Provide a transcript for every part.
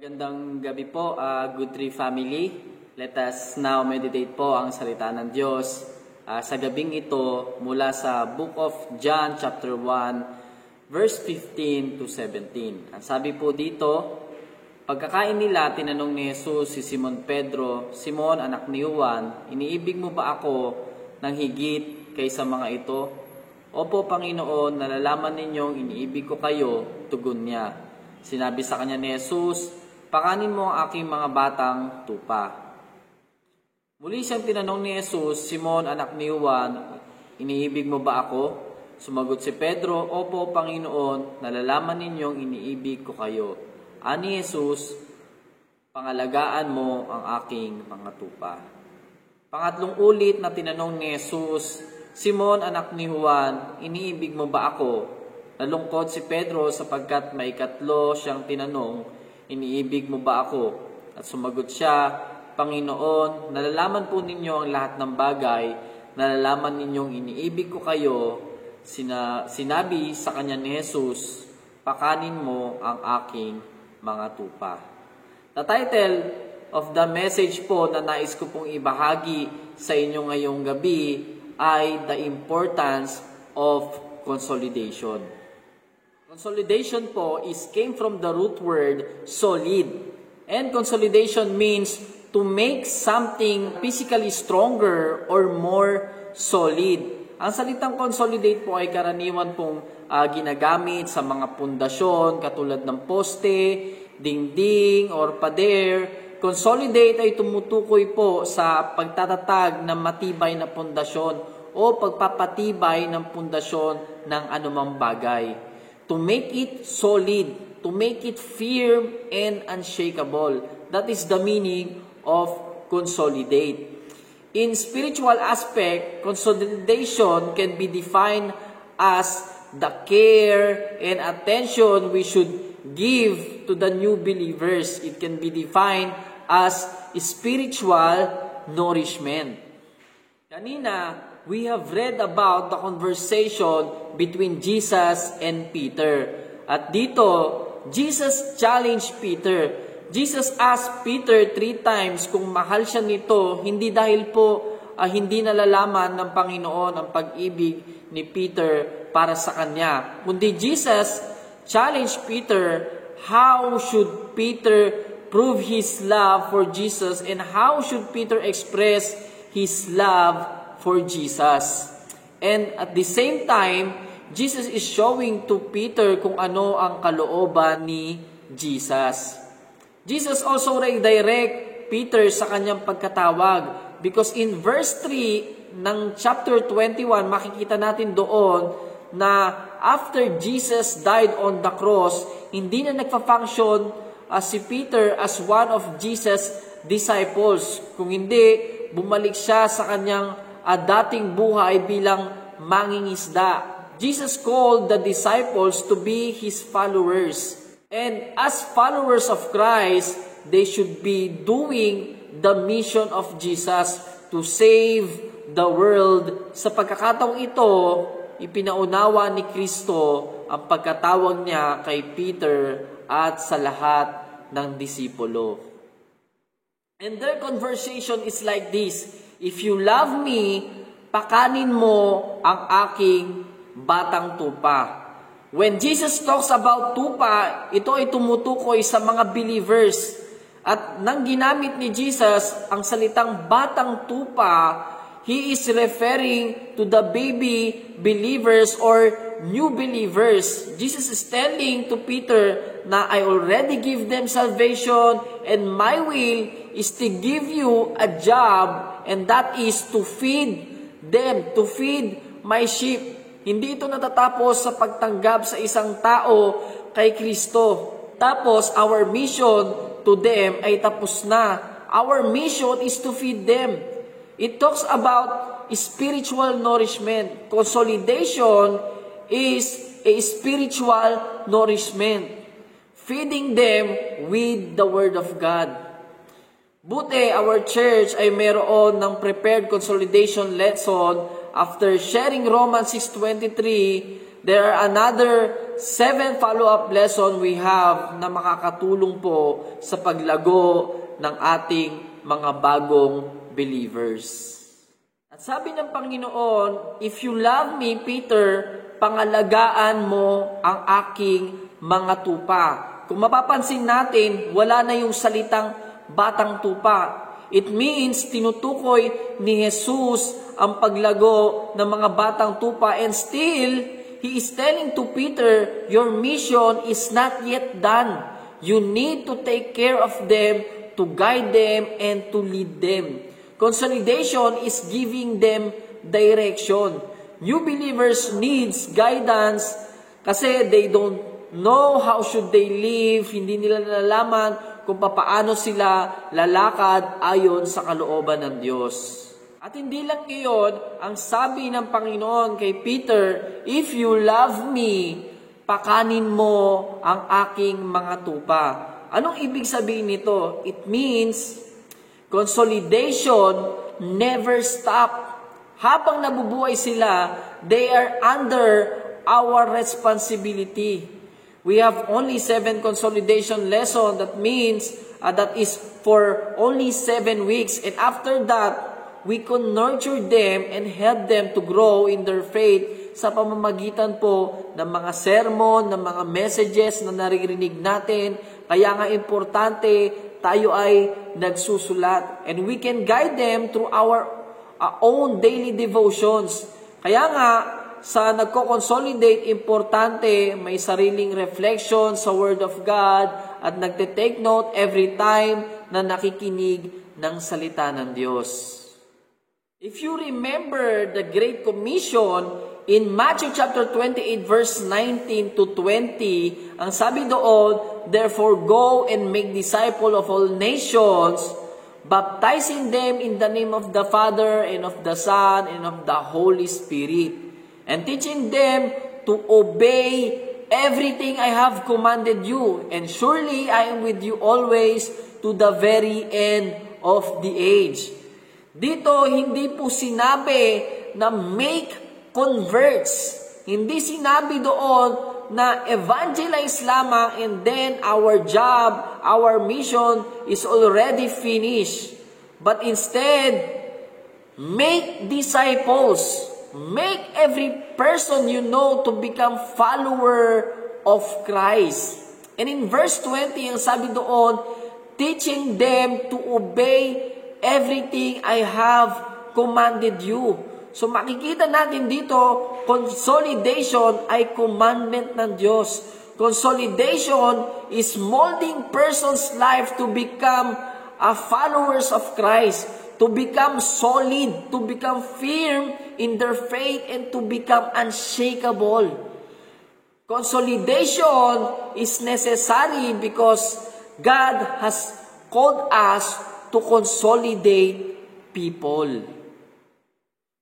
Magandang gabi po, Good Tree family. Let us now meditate po ang salita ng Diyos sa gabing ito mula sa Book of John chapter 1 verse 15 to 17. Ang sabi po dito, pagkakain nila, tinanong ni Jesus si Simon Pedro, Simon, anak ni Juan, iniibig mo ba ako ng higit kaysa mga ito? Opo, Panginoon, nalalaman ninyong iniibig ko kayo, tugon niya. Sinabi sa kanya ni Jesus, pakanin mo ang aking mga batang tupa. Muli siyang tinanong ni Jesus, Simon, anak ni Juan, iniibig mo ba ako? Sumagot si Pedro, opo, Panginoon, nalalaman ninyong iniibig ko kayo. Ani Jesus, pangalagaan mo ang aking mga tupa. Pangatlong ulit na tinanong ni Jesus, Simon, anak ni Juan, iniibig mo ba ako? Nalungkot si Pedro sapagkat may ikatlo siyang tinanong, iniibig mo ba ako? At sumagot siya, Panginoon, nalalaman po ninyo ang lahat ng bagay, nalalaman ninyong iniibig ko kayo. Sinabi sa kanya ni Jesus, pakanin mo ang aking mga tupa. The title of the message po na nais ko pong ibahagi sa inyo ngayong gabi ay the importance of consolidation. Consolidation po came from the root word solid. And consolidation means to make something physically stronger or more solid. Ang salitang consolidate po ay karaniwan pong ginagamit sa mga pundasyon katulad ng poste, dingding, or pader. Consolidate ay tumutukoy po sa pagtatatag ng matibay na pundasyon o pagpapatibay ng pundasyon ng anumang bagay. To make it solid, to make it firm and unshakable. That is the meaning of consolidate. In spiritual aspect, consolidation can be defined as the care and attention we should give to the new believers. It can be defined as spiritual nourishment. Kanina, we have read about the conversation between Jesus and Peter. At dito, Jesus challenged Peter. Jesus asked Peter 3 times kung mahal siya nito, hindi dahil po hindi nalalaman ng Panginoon ang pag-ibig ni Peter para sa kanya. Kundi Jesus challenged Peter, how should Peter prove his love for Jesus and how should Peter express his love for Jesus. And at the same time, Jesus is showing to Peter kung ano ang kalooban ni Jesus. Jesus also redirect Peter sa kanyang pagkatawag because in verse 3 ng chapter 21, makikita natin doon na after Jesus died on the cross, hindi na nagfa-function si Peter as one of Jesus' disciples. Kung hindi, bumalik siya sa kanyang dating buhay bilang mangingisda. Jesus called the disciples to be His followers. And as followers of Christ, they should be doing the mission of Jesus to save the world. Sa pagkakataong ito, ipinaunawa ni Kristo ang pagkatawag niya kay Peter at sa lahat ng disipulo. And their conversation is like this, if you love me, pakanin mo ang aking batang tupa. When Jesus talks about tupa, ito ay tumutukoy sa mga believers. At nang ginamit ni Jesus ang salitang batang tupa, He is referring to the baby believers or new believers. Jesus is telling to Peter na I already give them salvation and my will is to give you a job and that is to feed them, to feed my sheep. Hindi ito natatapos sa pagtanggap sa isang tao kay Kristo. Tapos our mission to them ay tapos na. Our mission is to feed them. It talks about spiritual nourishment. Consolidation is a spiritual nourishment. Feeding them with the Word of God. Buti our church ay mayroon ng prepared consolidation lesson after sharing Romans 6:23 there are another 7 follow-up lesson we have na makakatulong po sa paglago ng ating mga bagong believers. At sabi ng Panginoon, if you love me, Peter, pangalagaan mo ang aking mga tupa. Kung mapapansin natin, wala na yung salitang batang tupa. It means tinutukoy ni Jesus ang paglago ng mga batang tupa, and still, He is telling to Peter, your mission is not yet done. You need to take care of them, to guide them, and to lead them. Consolidation is giving them direction. New believers needs guidance kasi they don't know how should they live. Hindi nila nalalaman kung paano sila lalakad ayon sa kalooban ng Diyos. At hindi lang iyon, ang sabi ng Panginoon kay Peter, if you love me, pakanin mo ang aking mga tupa. Anong ibig sabihin nito? It means consolidation never stop. Habang nabubuhay sila, they are under our responsibility. We have only 7 consolidation lesson. That means that is for only 7 weeks. And after that, we can nurture them and help them to grow in their faith sa pamamagitan po ng mga sermon, ng mga messages na naririnig natin. Kaya nga importante, tayo ay nagsusulat. And we can guide them through our own daily devotions. Kaya nga, sa nagko-consolidate, importante, may sariling reflection sa Word of God at nagte-take note every time na nakikinig ng salita ng Diyos. If you remember the Great Commission in Matthew chapter 28 verse 19 to 20, ang sabi doon, therefore go and make disciples of all nations, baptizing them in the name of the Father and of the Son and of the Holy Spirit, and teaching them to obey everything I have commanded you, and surely I am with you always to the very end of the age. Dito, hindi po sinabi na make converts. Hindi sinabi doon na evangelize lamang and then our job, our mission is already finished. But instead, make disciples. Make every person you know to become follower of Christ. And in verse 20, ang sabi doon, teaching them to obey everything I have commanded you. So makikita natin dito, consolidation ay commandment ng Diyos. Consolidation is molding person's life to become followers of Christ, to become solid, to become firm in their faith, and to become unshakable. Consolidation is necessary because God has called us to consolidate people.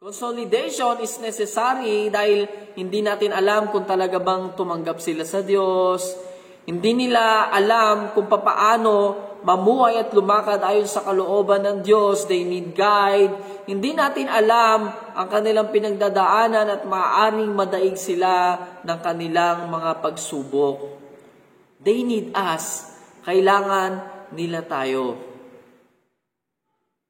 Consolidation is necessary dahil hindi natin alam kung talaga bang tumanggap sila sa Diyos. Hindi nila alam kung paano mamuhay at lumakad ayon sa kalooban ng Diyos. They need guide. Hindi natin alam ang kanilang pinagdadaanan at maaaring madaig sila ng kanilang mga pagsubok. They need us. Kailangan nila tayo.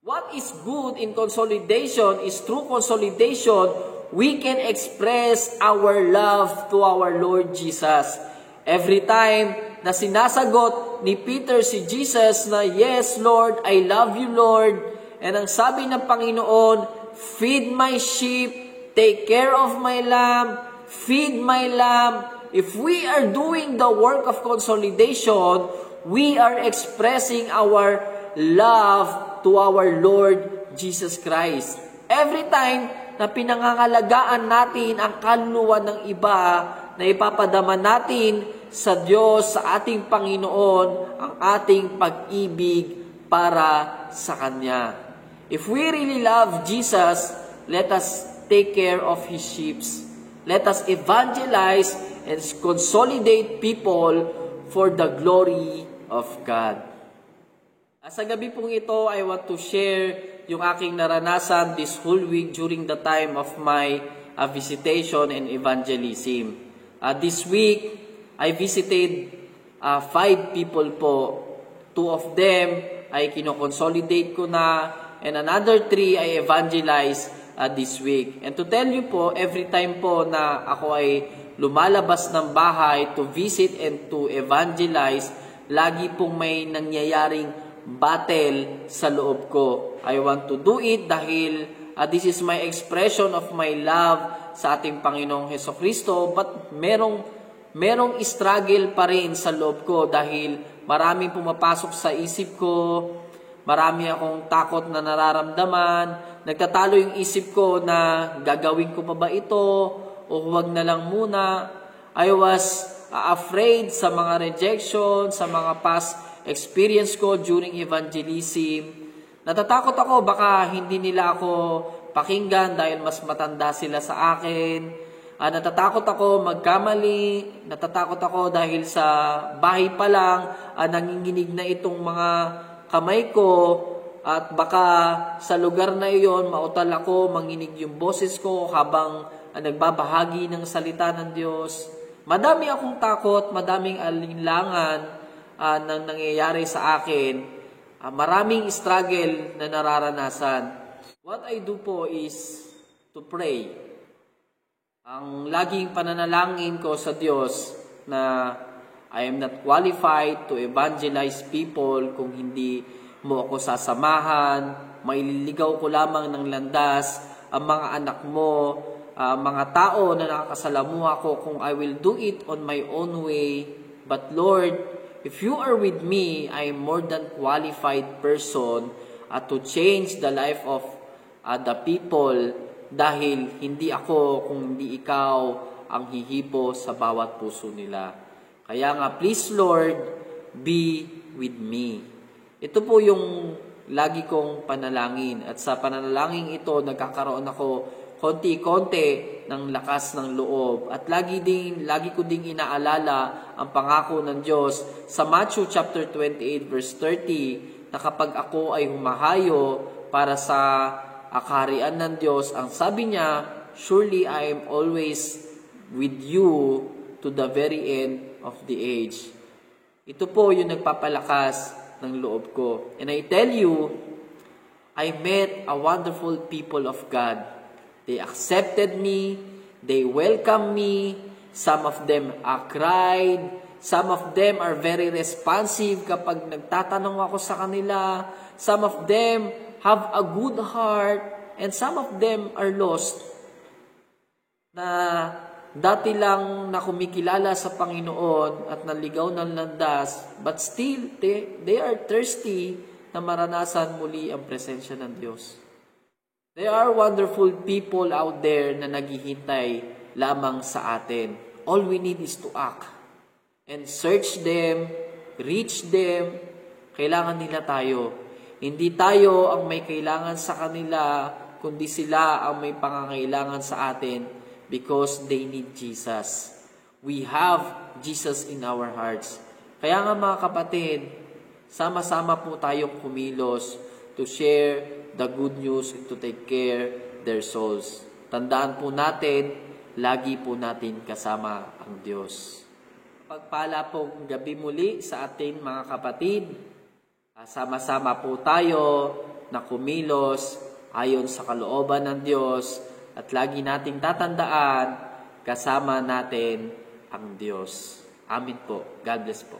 What is good in consolidation is through consolidation, we can express our love to our Lord Jesus. Every time na sinasagot ni Peter si Jesus na, yes, Lord, I love you, Lord. And ang sabi ng Panginoon, feed my sheep, take care of my lamb, feed my lamb. If we are doing the work of consolidation, we are expressing our love to our Lord Jesus Christ. Every time na pinangangalagaan natin ang kaluluwa ng iba, na ipapadama natin sa Diyos, sa ating Panginoon, ang ating pag-ibig para sa Kanya. If we really love Jesus, let us take care of His sheep. Let us evangelize and consolidate people for the glory of God. Sa gabi pong ito, I want to share yung aking naranasan this whole week during the time of my visitation and evangelism. This week, I visited 5 people po. 2 of them ay kinoconsolidate ko na, and another 3 ay evangelize this week. And to tell you po, every time po na ako ay lumalabas ng bahay to visit and to evangelize, lagi pong may nangyayaring battle sa loob ko. I want to do it dahil this is my expression of my love sa ating Panginoong Hesukristo, but merong struggle pa rin sa loob ko dahil maraming pumapasok sa isip ko, marami akong takot na nararamdaman, nagtatalo yung isip ko na gagawin ko pa ba ito o huwag na lang muna. I was afraid sa mga rejection, sa mga past experience ko during evangelism. Natatakot ako baka hindi nila ako pakinggan dahil mas matanda sila sa akin. Natatakot ako magkamali, natatakot ako dahil sa bahay pa lang, nanginginig na itong mga kamay ko, at baka sa lugar na iyon, mautal ako, manginig yung boses ko habang nagbabahagi ng salita ng Diyos. Madami akong takot, madaming alinlangan na nangyayari sa akin, maraming struggle na nararanasan. What I do po is to pray. Ang laging pananalangin ko sa Diyos na I am not qualified to evangelize people kung hindi mo ako sasamahan, maililigaw ko lamang ng landas ang mga anak mo, mga tao na nakakasalamuha ko kung I will do it on my own way. But Lord, if you are with me, I am more than qualified person to change the life of the people dahil hindi ako kung hindi ikaw ang hihipo sa bawat puso nila. Kaya nga, please Lord, be with me. Ito po yung lagi kong panalangin. At sa panalangin ito, nagkakaroon ako konti-konti ng lakas ng loob. At lagi ko ding inaalala ang pangako ng Diyos sa Matthew chapter 28 verse 30 na kapag ako ay humahayo para sa kaharian ng Diyos, ang sabi niya, surely I am always with you to the very end of the age. Ito po yung nagpapalakas ng loob ko. And I tell you, I met a wonderful people of God. They accepted me, they welcomed me, some of them cried, some of them are very responsive kapag nagtatanong ako sa kanila, some of them have a good heart, and some of them are lost, na dati lang na kumikilala sa Panginoon at naligaw ng landas, but still, they are thirsty na maranasan muli ang presensya ng Diyos. There are wonderful people out there na naghihintay lamang sa atin. All we need is to act and search them, reach them. Kailangan nila tayo. Hindi tayo ang may kailangan sa kanila, kundi sila ang may pangangailangan sa atin. Because they need Jesus. We have Jesus in our hearts. Kaya nga mga kapatid, sama-sama po tayong kumilos to share the good news and to take care their souls. Tandaan po natin, lagi po natin kasama ang Diyos. Pagpala pong gabi muli sa atin mga kapatid. Sama-sama po tayo na kumilos ayon sa kalooban ng Diyos. At lagi nating tatandaan, kasama natin ang Diyos. Amin po. God bless po.